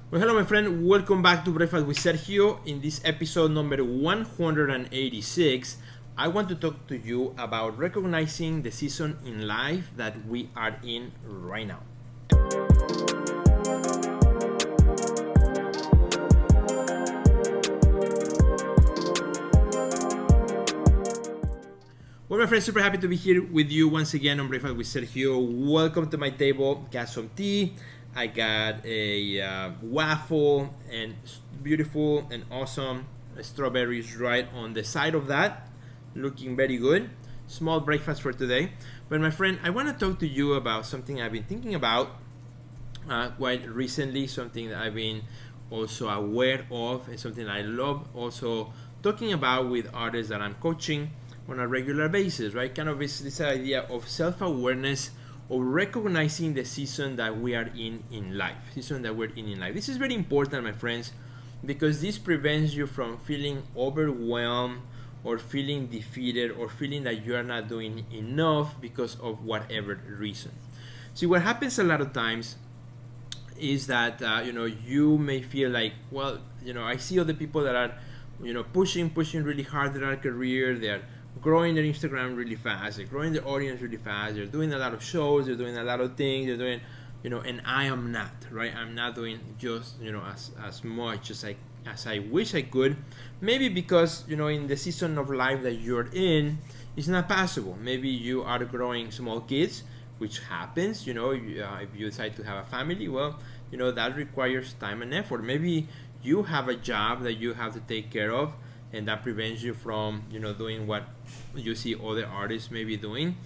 Well, hello, my friend. Welcome back to Breakfast with Sergio. In this episode number 186, I want to talk to you about recognizing the season in life that we are in right now. Well, my friends, super happy to be here with you once again on Breakfast with Sergio. Welcome to my table. Got some tea. I got a waffle and beautiful and awesome strawberries right on the side of that. Looking very good. Small breakfast for today. But my friend, I want to talk to you about something I've been thinking about quite recently, something that I've been also aware of, and something I love also talking about with artists that I'm coaching on a regular basis, right? Kind of this idea of self-awareness, of recognizing the season that we are in life. This is very important, my friends, because this prevents you from feeling overwhelmed or feeling defeated or feeling that you are not doing enough because of whatever reason. See, what happens a lot of times is that you may feel like, well, I see other people that are pushing really hard in their career. They're growing their Instagram really fast. They're growing their audience really fast. They're doing a lot of shows. They're doing a lot of things. They're doing, and I am not, right? I'm not doing just, as much as I wish I could. Maybe because, in the season of life that you're in, it's not possible. Maybe you are growing small kids, which happens, if you decide to have a family, well, that requires time and effort. Maybe you have a job that you have to take care of, and that prevents you from doing what you see other artists maybe doing.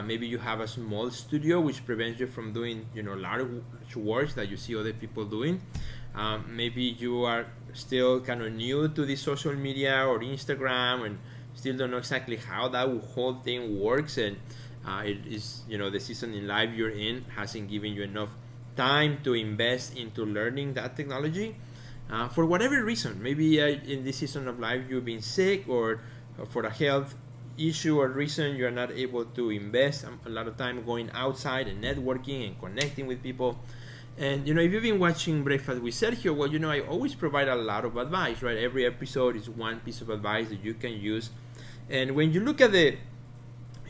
Maybe you have a small studio which prevents you from doing large works that you see other people doing. Maybe you are still kind of new to the social media or Instagram and still don't know exactly how that whole thing works, and it is the season in life you're in hasn't given you enough time to invest into learning that technology. For whatever reason, maybe in this season of life you've been sick, or for a health issue or reason you're not able to invest a lot of time going outside and networking and connecting with people. And if you've been watching Breakfast with Sergio, well, I always provide a lot of advice, right? Every episode is one piece of advice that you can use. And when you look at the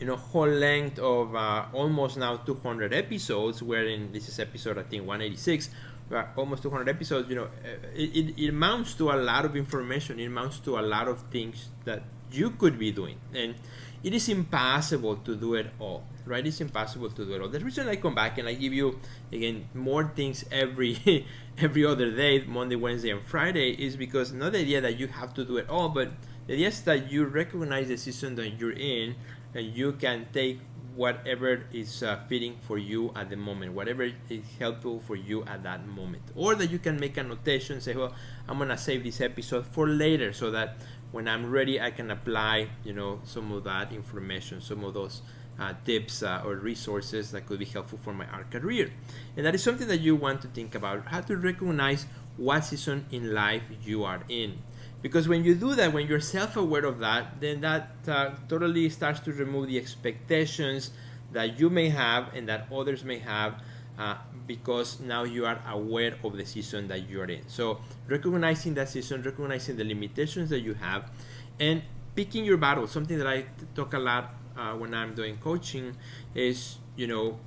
whole length of almost now 200 episodes, wherein this is episode I think 186, almost 200 episodes, it amounts to a lot of information. It amounts to a lot of things that you could be doing, and it is impossible to do it all, right? It's impossible to do it all. The reason I come back and I give you again more things every every other day, Monday, Wednesday, and Friday, is because not the idea that you have to do it all, but the idea is that you recognize the season that you're in, and you can take whatever is fitting for you at the moment, whatever is helpful for you at that moment. Or that you can make a notation, say, well, I'm gonna save this episode for later, so that when I'm ready I can apply some of that information, some of those tips or resources that could be helpful for my art career. And that is something that you want to think about, how to recognize what season in life you are in. Because when you do that, when you're self-aware of that, then that totally starts to remove the expectations that you may have and that others may have, because now you are aware of the season that you're in. So recognizing that season, recognizing the limitations that you have, and picking your battles. Something that I talk a lot when I'm doing coaching is,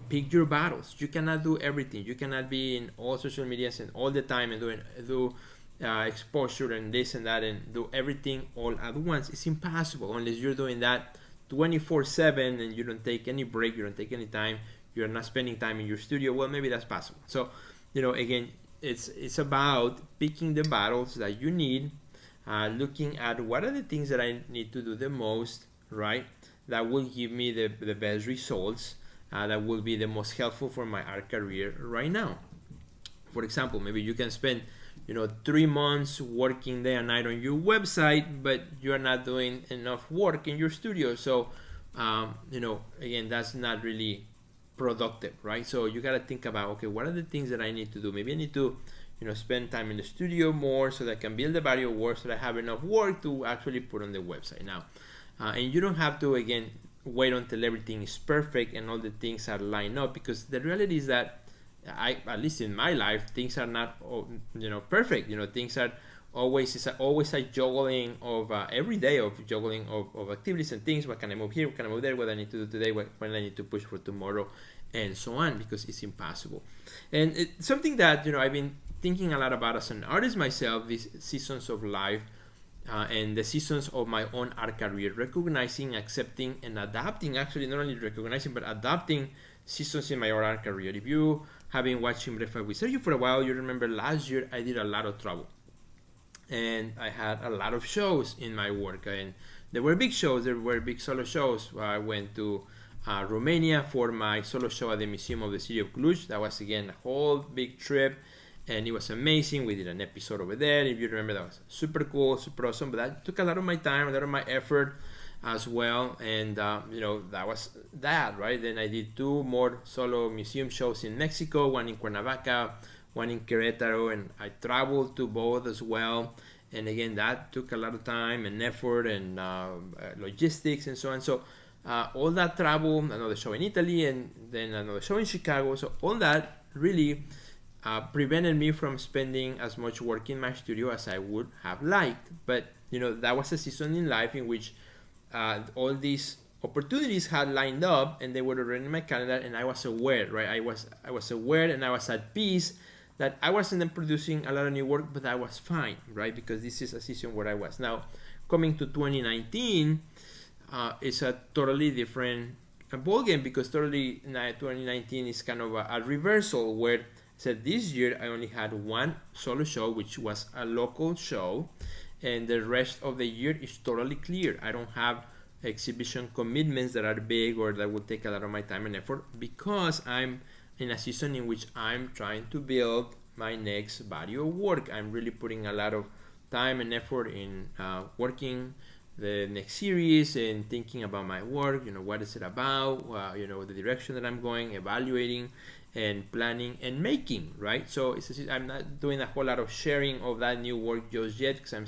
pick your battles. You cannot do everything. You cannot be in all social medias and all the time and do exposure and this and that and do everything all at once. It's impossible unless you're doing that 24/7 and you don't take any break, you don't take any time, you're not spending time in your studio. Well, maybe that's possible. So again, it's about picking the battles that you need, looking at what are the things that I need to do the most, right, that will give me the best results, that will be the most helpful for my art career right now. For example, maybe you can spend 3 months working day and night on your website, but you're not doing enough work in your studio. So again, that's not really productive, right? So you got to think about, okay, what are the things that I need to do? Maybe I need to spend time in the studio more so that I can build the body of work, so that I have enough work to actually put on the website now. And you don't have to, again, wait until everything is perfect and all the things are lined up, because the reality is that at least in my life, things are not, perfect. Things are always a juggling of every day of juggling of activities and things. What can I move here? What can I move there? What I need to do today? What I need to push for tomorrow, and so on, because it's impossible. And it's something that I've been thinking a lot about as an artist myself. These seasons of life. And the seasons of my own art career, recognizing, accepting, and adapting. Actually, not only recognizing but adapting seasons in my own art career. If you have been watching Breakfast with Sergio for a while, you remember last year I did a lot of travel, and I had a lot of shows in my work, and there were big shows. There were big solo shows. I went to Romania for my solo show at the Museum of the City of Cluj. That was again a whole big trip. And it was amazing. We did an episode over there. If you remember, that was super cool, super awesome. But that took a lot of my time, a lot of my effort as well. And, that was that, right? Then I did 2 more solo museum shows in Mexico, one in Cuernavaca, one in Querétaro. And I traveled to both as well. And again, that took a lot of time and effort and logistics and so on. So all that travel, another show in Italy, and then another show in Chicago. So all that really prevented me from spending as much work in my studio as I would have liked. But that was a season in life in which all these opportunities had lined up, and they were already in my calendar, and I was aware, right? I was aware, and I was at peace that I wasn't then producing a lot of new work, but I was fine, right? Because this is a season where I was. Now, coming to 2019, it's a totally different ballgame, because 2019 is kind of a reversal where this year I only had 1 solo show, which was a local show, and the rest of the year is totally clear. I don't have exhibition commitments that are big or that will take a lot of my time and effort, because I'm in a season in which I'm trying to build my next body of work. I'm really putting a lot of time and effort in working the next series and thinking about my work. What is it about? The direction that I'm going, evaluating and planning and making, right? So I'm not doing a whole lot of sharing of that new work just yet, because I'm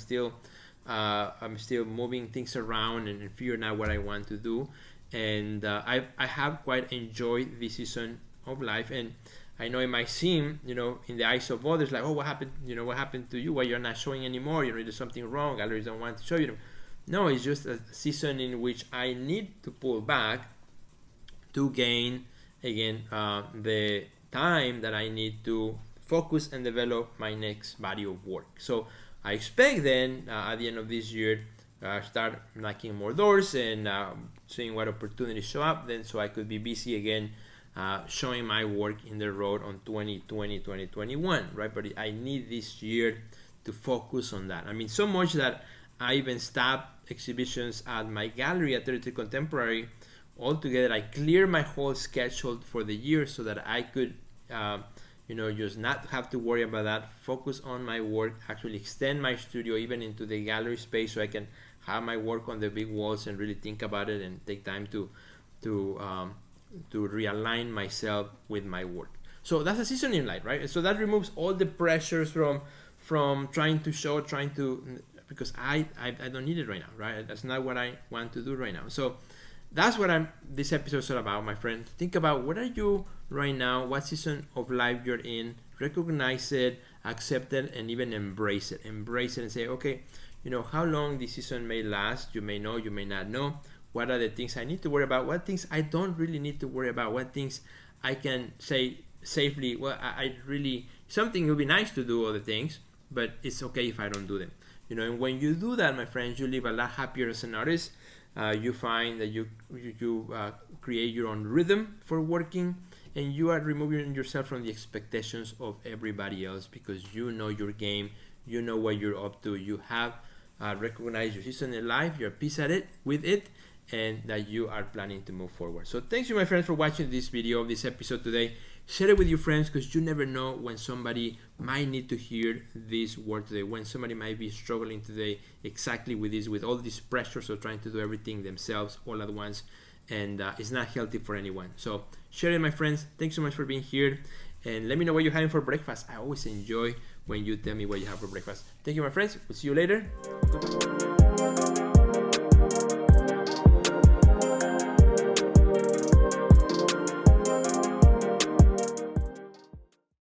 still moving things around and figuring out what I want to do. And I have quite enjoyed this season of life. And I know it might seem, in the eyes of others, like, oh, what happened? What happened to you? Why you're not showing anymore? There's something wrong. Galleries don't want to show you. No, it's just a season in which I need to pull back to gain, again, the time that I need to focus and develop my next body of work. So I expect then at the end of this year, start knocking more doors and seeing what opportunities show up then, so I could be busy again showing my work in the road on 2020, 2021, right? But I need this year to focus on that. I mean, so much that I even stopped exhibitions at my gallery at 33 Contemporary altogether. I cleared my whole schedule for the year so that I could, just not have to worry about that, focus on my work, actually extend my studio even into the gallery space so I can have my work on the big walls and really think about it and take time to realign myself with my work. So that's a season in life, right? So that removes all the pressures from trying to show, because I don't need it right now, right? That's not what I want to do right now. So that's what this episode is all about, my friend. Think about what are you right now, what season of life you're in, recognize it, accept it, and even embrace it. Embrace it and say, okay, how long this season may last. You may know, you may not know. What are the things I need to worry about? What things I don't really need to worry about? What things I can say safely, well, I really, something will be nice to do other things, but it's okay if I don't do them. And when you do that, my friends, you live a lot happier as an artist. You find that you create your own rhythm for working, and you are removing yourself from the expectations of everybody else, because you know your game, you know what you're up to, you have recognized your season in life, you're at peace with it, and that you are planning to move forward. So thanks you, my friends, for watching this video, this episode today. Share it with your friends, because you never know when somebody might need to hear this word today, when somebody might be struggling today exactly with this, with all these pressures of trying to do everything themselves all at once, and it's not healthy for anyone. So share it, my friends. Thanks so much for being here, and let me know what you're having for breakfast. I always enjoy when you tell me what you have for breakfast. Thank you, my friends. We'll see you later. Goodbye.